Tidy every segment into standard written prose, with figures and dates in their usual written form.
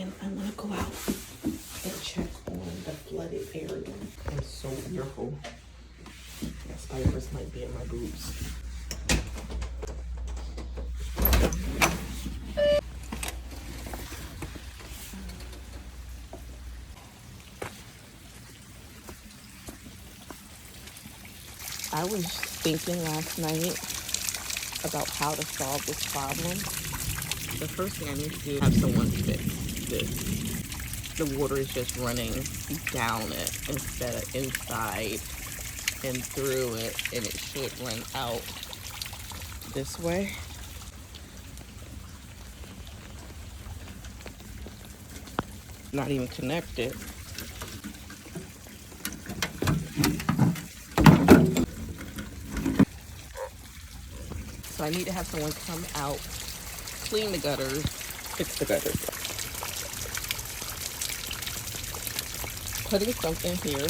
and I want to go out and check on the flooded area. I'm so fearful that spiders might be in my boots. I was thinking last night about how to solve this problem. The first thing I need to do is have someone fix this. The water is just running down it instead of inside and through it, and it should run out this way. Not even connected. So I need to have someone come out, clean the gutters, fix the gutters. Putting something here.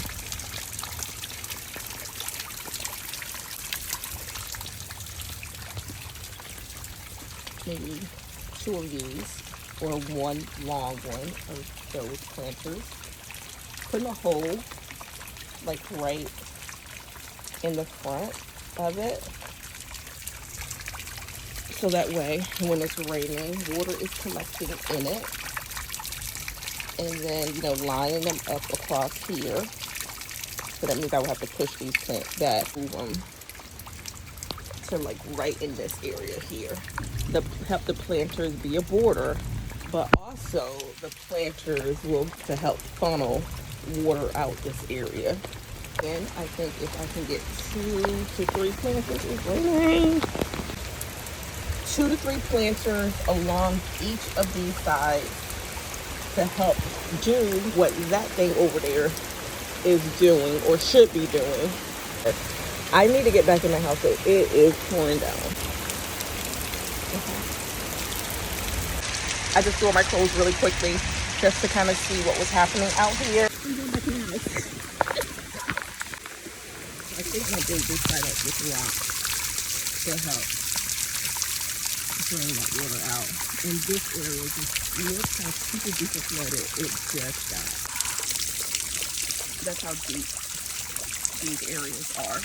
Maybe 2 of these, or 1 long one of those planters. Putting a hole, like right in the front of it. So that way, when it's raining, water is collecting in it. And then, you know, lining them up across here. So that means I will have to push these plants back, move them to like right in this area here. Help the planters be a border, but also the planters will to help funnel water out this area. And I think if I can get 2 to 3 planters, it's raining. 2 to 3 planters along each of these sides to help do what that thing over there is doing or should be doing. I need to get back in the house, so it is pouring down. Okay. I just threw my clothes really quickly just to kind of see what was happening out here. I think my big this side up with rock to help drain that water out. And this area, just look how super duper flooded it just got. That's how deep these areas are.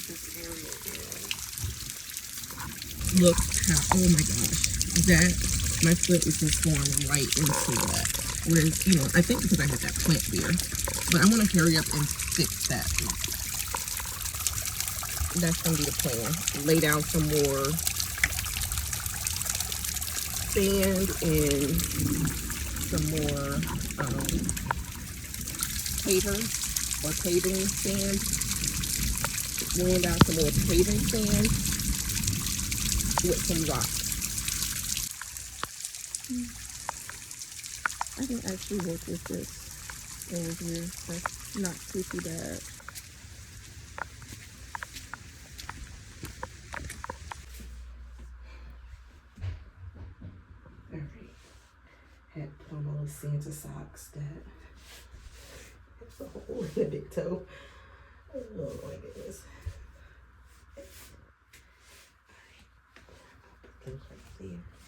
This area is. Look how, oh my gosh, that, my foot is just going right into that. Whereas, you know, I think because I had that plant there, but I want to hurry up and fix that. That's going to be the plan. Lay down some more sand and some more pavers or paving sand. Laying down some more paving sand with some rocks. I can actually work with this over here. That's not too bad. Had put on all the Santa socks that it's a hole in the big toe. Oh my goodness. Alright. Put those right there.